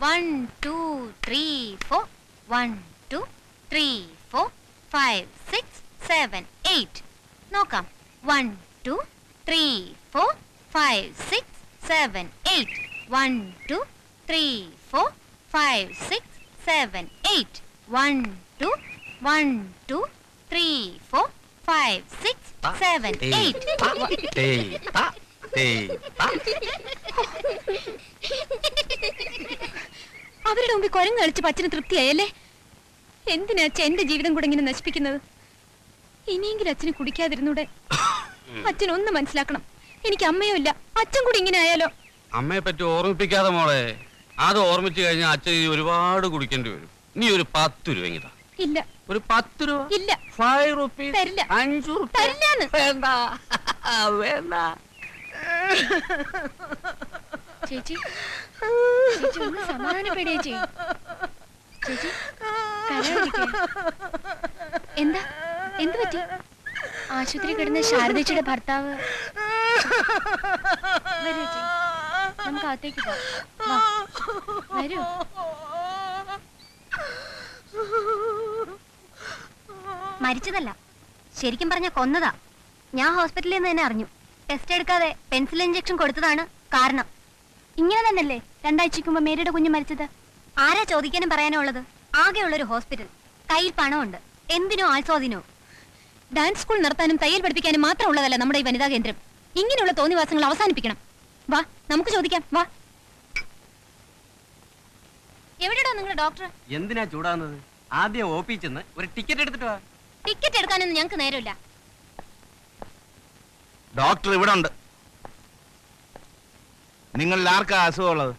1 2 3 4 1 2 3 4 5 6 7 8 നോക്കാം 1 2 3 4 5 6 7 8 1 2 3 4 5 6 7 8 1 2 1 2 3 4 5 6 7 8 അവരുടെ മുമ്പിൽ കുരങ്ങ് കളിച്ച് പച്ചന് തൃപ്തിയായല്ലേ? എന്തിനാ അച്ഛൻ എന്റെ ജീവിതം കൂടെ ഇങ്ങനെ നശിപ്പിക്കുന്നത്? ഇനിയെങ്കിലും അച്ഛന് കുടിക്കാതിരുന്നൂടെ? അച്ഛൻ ഒന്ന് മനസ്സിലാക്കണം, എനിക്ക് അമ്മയോ ഇല്ല, അച്ഛൻ കൂടി ഇങ്ങനെ ആയാലോ? അമ്മയെ പറ്റി ഓർമ്മിപ്പിക്കാതെ മോളെ. അത് ഓർമ്മിച്ചു കഴിഞ്ഞാൽ അച്ഛൻ ഒരുപാട് കുടിക്കേണ്ടി വരും. നീ ഒരു 10 രൂപ ഇങ്ങതാ. ഇല്ല. ഒരു 10 രൂപ ഇല്ല. 5 റുപ്പീസ്. തരില്ല. 5 റുപ്പീസ് തരില്ലാന്ന്. വേണ്ട വേണ്ട. ചേച്ചി ചേച്ചി ഒന്ന് സമാധാനപ്പെടുകയും ചെയ്യും. ചേച്ചി എന്താ എന്ത് പറ്റി? ആശുപത്രി കിടന്ന ശാരദയുടെ ഭർത്താവ്. വരൂ ചേച്ചി, നമുക്ക് അകത്തേക്ക് പോവാം. വരൂ. മരിച്ചതല്ല, ശരിക്കും പറഞ്ഞ കൊന്നതാ. ഞാൻ ഹോസ്പിറ്റലിൽ നിന്ന് തന്നെ അറിഞ്ഞു. ടെസ്റ്റ് എടുക്കാതെ പെൻസിൽ ഇഞ്ചക്ഷൻ കൊടുത്തതാണ് കാരണം. ഇങ്ങനെ തന്നെയല്ലേ 2 ആഴ്ചയ്ക്ക് മുമ്പ് മേരിയുടെ കുഞ്ഞ് മരിച്ചത്? ആരാ ചോദിക്കാനും പറയാനോ ഉള്ളത്? ആകെയുള്ളൊരു ഹോസ്പിറ്റൽ, കയ്യിൽ പണമുണ്ട്, എന്തിനോ ആസ്വാദിനോ. ഡാൻസ് സ്കൂൾ നടത്താനും തയ്യൽ പഠിപ്പിക്കാനും മാത്രം ഉള്ളതല്ല നമ്മുടെ ഈ വനിതാ കേന്ദ്രം. ഇങ്ങനെയുള്ള തോന്നിവാസങ്ങൾ അവസാനിപ്പിക്കണം. വാ, നമുക്ക് ചോദിക്കാം. വാ. എവിടെയാ നിങ്ങളുടെ ഡോക്ടർ? എന്തിനാ ചൂടാകുന്നത്? ആദ്യം ഓപ്പി ചെന്ന് ഒരു ടിക്കറ്റ് എടുത്തിട്ട് വാ. ടിക്കറ്റ് എടുക്കാനൊന്നും ഞങ്ങൾക്ക് നേരമില്ല. ഡോക്ടർ ഇവിടെ ഉണ്ട്. നിങ്ങളിൽ ആർക്കാ അസുഖമുള്ളത്?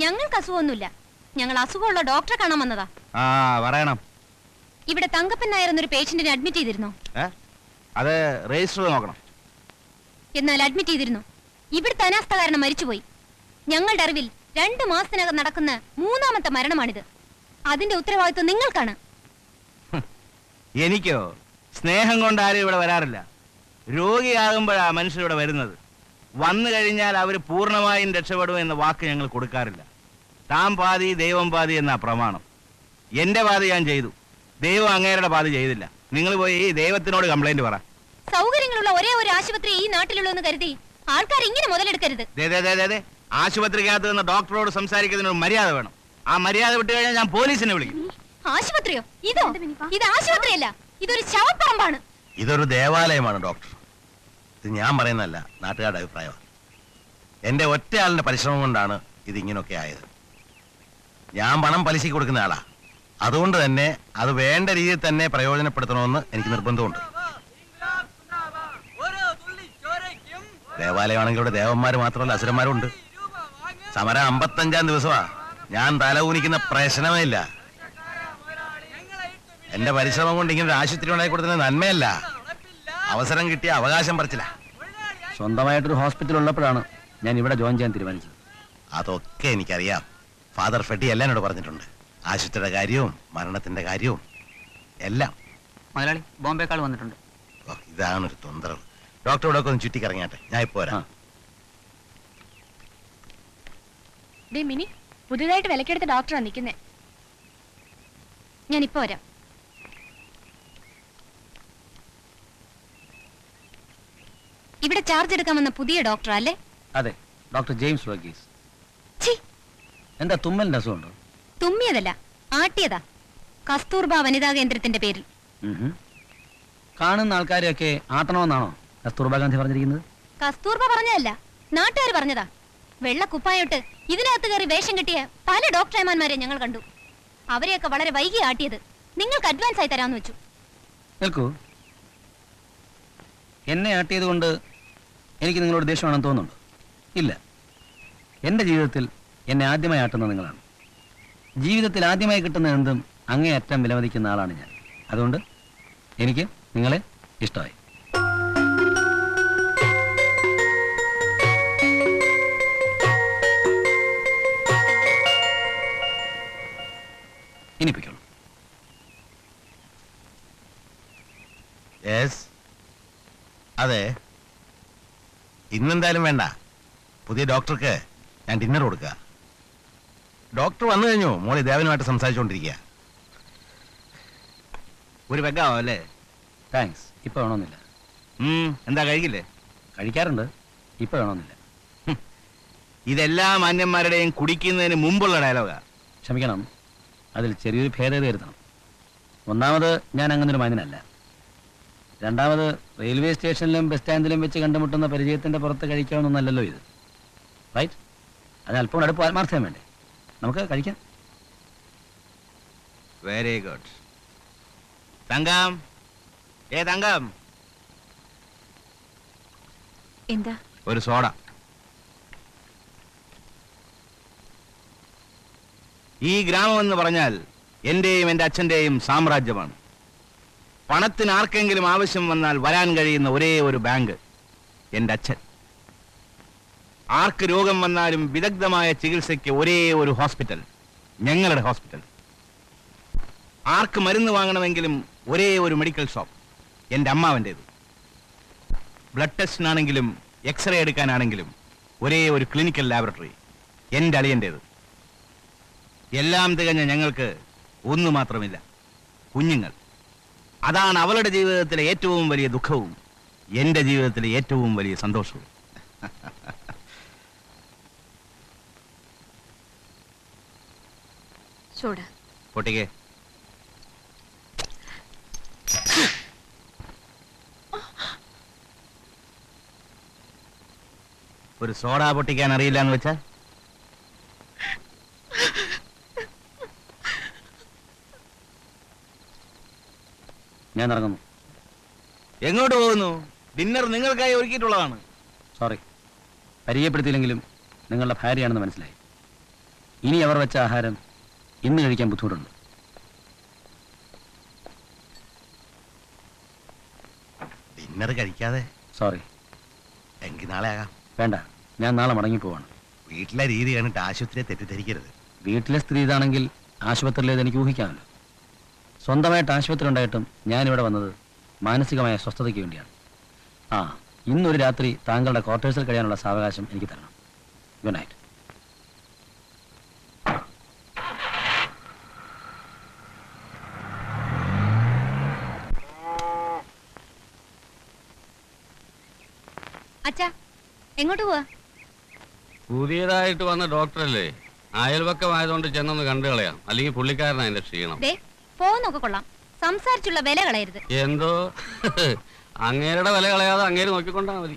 ഞങ്ങൾക്ക് അസുഖമൊന്നുമില്ല. ഞങ്ങൾ അസുഖമുള്ള ഡോക്ടറെ കാണാൻ വന്നതാ. ആ പറയണം. ഇവിടെ തങ്കപ്പൻ നായർ എന്നൊരു പേഷ്യന്റിനെ അഡ്മിറ്റ് ചെയ്തിരുന്നോ? അത് രജിസ്റ്റർ നോക്കണം. എന്നാൽ അഡ്മിറ്റ് ചെയ്തിരുന്നു. ഇവിടുത്തെ അനാസ്ഥ കാരണം മരിച്ചുപോയി. ഞങ്ങളുടെ അറിവിൽ 2 മാസത്തിനകം നടക്കുന്ന 3ാമത്തെ മരണമാണിത്. അതിന്റെ ഉത്തരവാദിത്വം നിങ്ങൾക്കാണ്. എനിക്കോ? സ്നേഹം കൊണ്ട് ആരും ഇവിടെ വരാറില്ല. രോഗിയാകുമ്പോഴാ മനുഷ്യരിവിടെ വരുന്നത്. വന്നു കഴിഞ്ഞാൽ അവർ പൂർണ്ണമായും രക്ഷപ്പെടും എന്ന വാക്ക് ഞങ്ങൾ കൊടുക്കാറില്ല. താൻ പാതി ദൈവം പാതി എന്നാ പ്രമാണം. എന്റെ പാതി ഞാൻ ചെയ്തു, ദൈവം അങ്ങേരുടെ പാതി ചെയ്തില്ല. നിങ്ങൾ പോയി ദൈവത്തിനോട് കംപ്ലൈന്റ് പറ. സൗകര്യങ്ങളുള്ള ഒരേ ഒരു ആശുപത്രി ഈ നാട്ടിലുള്ളൂ എന്ന് കരുതി ആൾക്കാർ ഇങ്ങനെ മുതലെടുക്കരുത്. ആശുപത്രിക്കകത്ത് നിന്ന് ഡോക്ടറോട് സംസാരിക്കുന്നതിന് മര്യാദ വേണം. ആ മര്യാദ വിട്ടു കഴിഞ്ഞാൽ ഞാൻ പോലീസിനെ വിളിക്കും. ആശുപത്രിയോ? ഇതോ? ഇത് ആശുപത്രിയല്ല, ഇതൊരു ശവപ്പറമ്പാണ്. ഇതൊരു ദേവാലയമാണ് ഡോക്ടർ. ഇത് ഞാൻ പറയുന്നതല്ല, നാട്ടുകാരുടെ അഭിപ്രായമാണ്. എന്റെ ഒറ്റയാളിന്റെ പരിശ്രമം കൊണ്ടാണ് ഇത് ഇങ്ങനെയൊക്കെ ആയത്. ഞാൻ പണം പലിശയ്ക്ക് കൊടുക്കുന്ന ആളാ. അതുകൊണ്ട് തന്നെ അത് വേണ്ട രീതിയിൽ തന്നെ പ്രയോജനപ്പെടുത്തണമെന്ന് എനിക്ക് നിർബന്ധമുണ്ട്. ദേവാലയമാണെങ്കിൽ ഇവിടെ ദേവന്മാര് മാത്രമല്ല അസുരന്മാരും ഉണ്ട്. സമരം 55ാം ദിവസമാ. ഞാൻ തല ഊനിക്കുന്ന പ്രശ്നമേ ഇല്ല. എന്റെ പരിശ്രമം കൊണ്ട് ഇങ്ങനെ ഒരു ആശുപത്രി ഉണ്ടാക്കി കൊടുക്കുന്നത് നന്മയല്ല, അവസരം കിട്ടിയ അവകാശം പറിച്ചില്ല. സ്വന്തമായിട്ടൊരു ഹോസ്പിറ്റൽ ഉള്ളപ്പോഴാണ് ഞാൻ ഇവിടെ ജോയിൻ ചെയ്യാൻ തീരുമാനിച്ചത്. അതൊക്കെ എനിക്കറിയാം. ഫാദർ ഫെട്ടി എല്ലാം എന്നോട് പറഞ്ഞിട്ടുണ്ട്. ആശുപത്രിയുടെ കാര്യവും മരണത്തിന്റെ കാര്യവും എല്ലാം. മലയാളി ബോംബെക്കാൾ വന്നിട്ടുണ്ട്. ഇതാണൊരു തൊന്തരവ്. ഡോക്ടർ ഇവിടെ ഒക്കെ ഒന്ന് ചുറ്റിക്കറങ്ങിയാട്ടെ, ഞാൻ ഇപ്പോ വരാം. മിനി, പുതിയതായിട്ട് വിലക്കെടുത്ത ഡോക്ടറാണ് നിൽക്കുന്നേ. ഞാൻ ഇപ്പോ വരാം. ഇവിടെ ചാർജ് എടുക്കാൻ വന്ന പുതിയ ഡോക്ടർ അല്ലേ? അതെ, ഡോക്ടർ ജെയിംസ് വർഗീസ്. എന്താ തുമ്മലിന്റെ അസുഖമുണ്ടോ? തുമ്മിയതല്ല, ആട്ടിയതാ. കസ്തൂർബ വനിതാ കേന്ദ്രത്തിന്റെ പേരിൽ. കാണുന്ന ആൾക്കാരെയൊക്കെ ആട്ടണമെന്നാണോ കസ്തൂർബ ഗാന്ധി പറഞ്ഞിരിക്കുന്നത്? കസ്തൂർബ പറഞ്ഞതല്ല, നാട്ടുകാർ പറഞ്ഞതാ. വെള്ളക്കുപ്പായോട്ട് ഇതിനകത്ത് കയറി വേഷം കിട്ടിയ പല ഡോക്ടർമാരെ ഞങ്ങൾ കണ്ടു. അവരെയൊക്കെ വളരെ വൈകി ആട്ടിയത്. നിങ്ങൾക്ക് അഡ്വാൻസ് ആയി തരാന്ന് വെച്ചു. നിൽക്കൂ. എന്നെ ആട്ടിയത് കൊണ്ട് എനിക്ക് നിങ്ങളോട് ദേഷ്യമാണെന്ന് തോന്നുന്നുണ്ടോ? ഇല്ല. എൻ്റെ ജീവിതത്തിൽ എന്നെ ആദ്യമായി ആട്ടുന്നത് നിങ്ങളാണ്. ജീവിതത്തിൽ ആദ്യമായി കിട്ടുന്ന എന്തും അങ്ങേയറ്റം വിലമതിക്കുന്ന ആളാണ് ഞാൻ. അതുകൊണ്ട് എനിക്ക് നിങ്ങളെ ഇഷ്ടമായി. ഇനിപ്പിക്കോളൂ. അതെ, ഇന്നെന്തായാലും വേണ്ട. പുതിയ ഡോക്ടർക്ക് ഞാൻ ഡിന്നർ കൊടുക്കുക. ഡോക്ടർ വന്നു കഴിഞ്ഞു. മോളി ദേവനുമായിട്ട് സംസാരിച്ചുകൊണ്ടിരിക്കുക. ഒരു പെഗ്ഗാവോ അല്ലേ? താങ്ക്സ്. ഇപ്പൊ വേണമെന്നില്ല. എന്താ കഴിക്കില്ലേ? കഴിക്കാറുണ്ട്, ഇപ്പൊ വേണമെന്നില്ല. ഇതെല്ലാ മാന്യന്മാരുടെയും കുടിക്കുന്നതിന് മുമ്പുള്ള ഡയലോഗാ. ക്ഷമിക്കണം, അതിൽ ചെറിയൊരു ഭേദഗതി വരുത്തണം. ഒന്നാമത്, ഞാൻ അങ്ങനൊരു മാന്യനല്ല. രണ്ടാമത്, റെയിൽവേ സ്റ്റേഷനിലും ബസ് സ്റ്റാൻഡിലും വെച്ച് കണ്ടുമുട്ടുന്ന പരിചയത്തിന്റെ പുറത്ത് കഴിക്കാവുന്നല്ലോ ഇത്. റൈറ്റ്? അതിന് അല്പം അടുപ്പ് ആത്മാർത്ഥം വേണ്ടേ? നമുക്ക് കഴിക്കാം. Very good. തങ്കം, തങ്കം, എന്താ? ഒരു സോഡ. ഈ ഗ്രാമം എന്ന് പറഞ്ഞാൽ എന്റെയും എന്റെ അച്ഛന്റെയും സാമ്രാജ്യമാണ്. പണത്തിന് ആർക്കെങ്കിലും ആവശ്യം വന്നാൽ വരാൻ കഴിയുന്ന ഒരേ ഒരു ബാങ്ക് എന്റെ അച്ഛൻ. ആർക്ക് രോഗം വന്നാലും വിദഗ്ധമായ ചികിത്സയ്ക്ക് ഒരേ ഒരു ഹോസ്പിറ്റൽ ഞങ്ങളുടെ ഹോസ്പിറ്റൽ. ആർക്ക് മരുന്ന് വാങ്ങണമെങ്കിലും ഒരേ ഒരു മെഡിക്കൽ ഷോപ്പ് എന്റെ അമ്മാവൻ്റേത്. ബ്ലഡ് ടെസ്റ്റിനാണെങ്കിലും എക്സ്റേ എടുക്കാനാണെങ്കിലും ഒരേ ഒരു ക്ലിനിക്കൽ ലാബറട്ടറി എന്റെ അളിയൻ്റേത്. എല്ലാം തികഞ്ഞ ഞങ്ങൾക്ക് ഒന്നു മാത്രമില്ല, കുഞ്ഞുങ്ങൾ. അതാണ് അവളുടെ ജീവിതത്തിലെ ഏറ്റവും വലിയ ദുഃഖവും എന്റെ ജീവിതത്തിലെ ഏറ്റവും വലിയ സന്തോഷവും. പൊട്ടിക്കേ. ഒരു സോഡ പൊട്ടിക്കാൻ അറിയില്ല എന്ന് വെച്ചാൽ ഞാൻ ഇറങ്ങുന്നു. എങ്ങോട്ട് പോകുന്നു? ഡിന്നർ നിങ്ങൾക്കായി ഒരുക്കിയിട്ടുള്ളതാണ്. സോറി, പരിചയപ്പെടുത്തിയില്ലെങ്കിലും നിങ്ങളുടെ ഭാര്യയാണെന്ന് മനസ്സിലായി. ഇനി അവർ വെച്ച ആഹാരം ഇന്ന് കഴിക്കാൻ ബുദ്ധിമുട്ടുണ്ട്. ഡിന്നർ കഴിക്കാതെ? സോറി. എങ്കിൽ നാളെ ആകാം. വേണ്ട, ഞാൻ നാളെ മടങ്ങിപ്പോവാണ്. വീട്ടിലെ രീതി കണ്ടിട്ട് ആശുപത്രിയെ തെറ്റിദ്ധരിക്കരുത്. വീട്ടിലെ സ്ഥിതി ഇതാണെങ്കിൽ ആശുപത്രിയിലേത് എനിക്ക് ഊഹിക്കാമല്ലോ. സ്വന്തമായിട്ട് ആശുപത്രി ഉണ്ടായിട്ടും ഞാനിവിടെ വന്നത് മാനസികമായ സ്വസ്ഥതയ്ക്ക് വേണ്ടിയാണ്. ഇന്നൊരു രാത്രി താങ്കളുടെ ക്വാർട്ടേഴ്സിൽ കഴിയാനുള്ള സാവകാശം എനിക്ക് തരണം. Good night. അച്ഛാ, എങ്ങോട്ട് പോവാ? പുതിയതായിട്ട് വന്ന ഡോക്ടറല്ലേ, അയൽവക്കമായതുകൊണ്ട് ചെന്നൊന്ന് കണ്ടു കളയാം. അല്ലെങ്കിൽ പുള്ളിക്കാരനാ എന്റെ ക്ഷീണം. ഫോന്നൊക്കെ കൊള്ളാം, സംസാരിച്ചുള്ള വില കളയരുത്. എന്തോ അങ്ങേരുടെ വില കളയാതെ അങ്ങേര് നോക്കിക്കൊണ്ടാ മതി.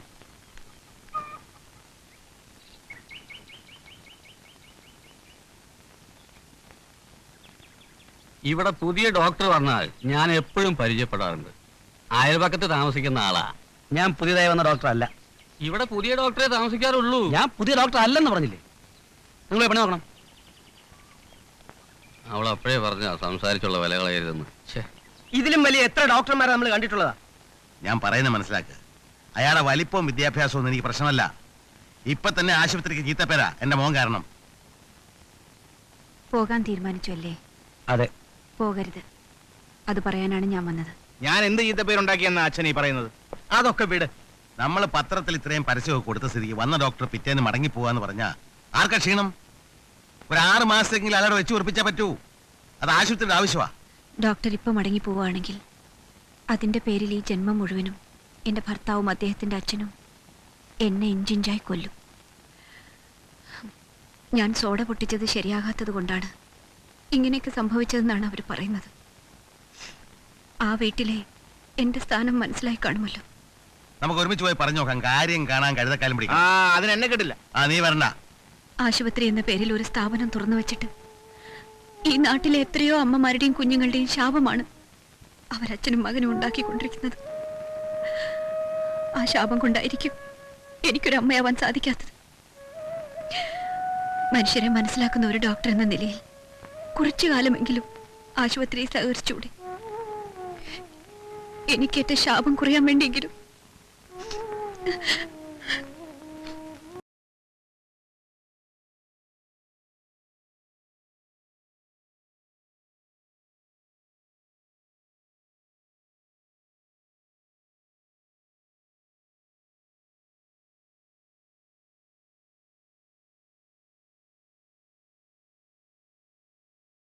ഇവിടെ പുതിയ ഡോക്ടർ വന്നാൽ ഞാൻ എപ്പോഴും പരിചയപ്പെടാറുണ്ട്. അയൽപക്കത്ത് താമസിക്കുന്ന ആളാ. ഞാൻ പുതിയതായി വന്ന ഡോക്ടർ അല്ല. ഇവിടെ പുതിയ ഡോക്ടറെ താമസിക്കാറുള്ളൂ. ഞാൻ പുതിയ ഡോക്ടർ അല്ലെന്ന് പറഞ്ഞില്ലേ? നിങ്ങൾ എവിടെ നോക്കണം? അവൾ അപ്പോഴേ പറഞ്ഞ സംസാരിച്ചുള്ള വില കളയരുതെന്ന്. ഇതിലും വലിയ എത്ര ഡോക്ടർമാരെ നമ്മൾ കണ്ടിട്ടുള്ളതാ. ഞാൻ പറയുന്ന മനസ്സിലാക്ക്. അയാളുടെ വലിപ്പവും വിദ്യാഭ്യാസവും എനിക്ക് പ്രശ്നമല്ല. ഇപ്പൊ തന്നെ ആശുപത്രിക്ക് ചീത്തപ്പേരാ എന്റെ മോൻ കാരണം. പോകാൻ തീരുമാനിച്ചു അല്ലേ? അതെ. പോകരുത്, അത് പറയാനാണ് ഞാൻ വന്നത്. ഞാൻ എന്ത് ചീത്തപ്പേരുണ്ടാക്കിയെന്ന അച്ഛൻ ഈ പറയുന്നത്? അതൊക്കെ വിട്. നമ്മൾ പത്രത്തിൽ ഇത്രയും പരസ്യമൊക്കെ കൊടുത്ത സ്ഥിതിക്ക് വന്ന ഡോക്ടർ പിറ്റേന്ന് മടങ്ങി പോവാന്ന് പറഞ്ഞാ ആർക്കാ ക്ഷീണം? ഒരു 6 മാസത്തെങ്കിലും അയാളെ വെച്ച് ഉറപ്പിച്ചാ പറ്റൂ. അത് ആശുപത്രിയുടെ ആവശ്യമാ. ഡോക്ടർ ഇപ്പൊ മടങ്ങി പോവുകയാണെങ്കിൽ അതിന്റെ പേരിൽ ഈ ജന്മം മുഴുവനും എന്റെ ഭർത്താവും അദ്ദേഹത്തിന്റെ അച്ഛനും എന്നെ ഇഞ്ചിഞ്ചായി കൊല്ലും. ഞാൻ സോഡ പൊട്ടിച്ചത് ശരിയാകാത്തത് കൊണ്ടാണ് ഇങ്ങനെയൊക്കെ സംഭവിച്ചതെന്നാണ് അവർ പറയുന്നത്. ആ വീട്ടിലെ എന്റെ സ്ഥാനം മനസ്സിലായി കാണുമല്ലോ. നമുക്ക് ഒരുമിച്ച് പോയി പറഞ്ഞു നോക്കാം. കാര്യം കാണാൻ കഴുതക്കാലം പിടിക്കാം. അതിന് എന്നെ കിട്ടില്ല. നീ വരണ്ട. ആശുപത്രി എന്ന പേരിൽ ഒരു സ്ഥാപനം തുറന്നു വെച്ചിട്ട് ഈ നാട്ടിലെ എത്രയോ അമ്മമാരുടെയും കുഞ്ഞുങ്ങളുടെയും ശാപമാണ് അവരച്ഛനും മകനും ഉണ്ടാക്കിക്കൊണ്ടിരിക്കുന്നത്. ആ ശാപം കൊണ്ടായിരിക്കും എനിക്കൊരു അമ്മയാവാൻ സാധിക്കാത്തത്. മനുഷ്യരെ മനസ്സിലാക്കുന്ന ഒരു ഡോക്ടർ എന്ന നിലയിൽ കുറച്ചു കാലമെങ്കിലും ആശുപത്രിയെ സഹകരിച്ചൂടെ? എനിക്കേറ്റ ശാപം കുറയാൻ വേണ്ടിയെങ്കിലും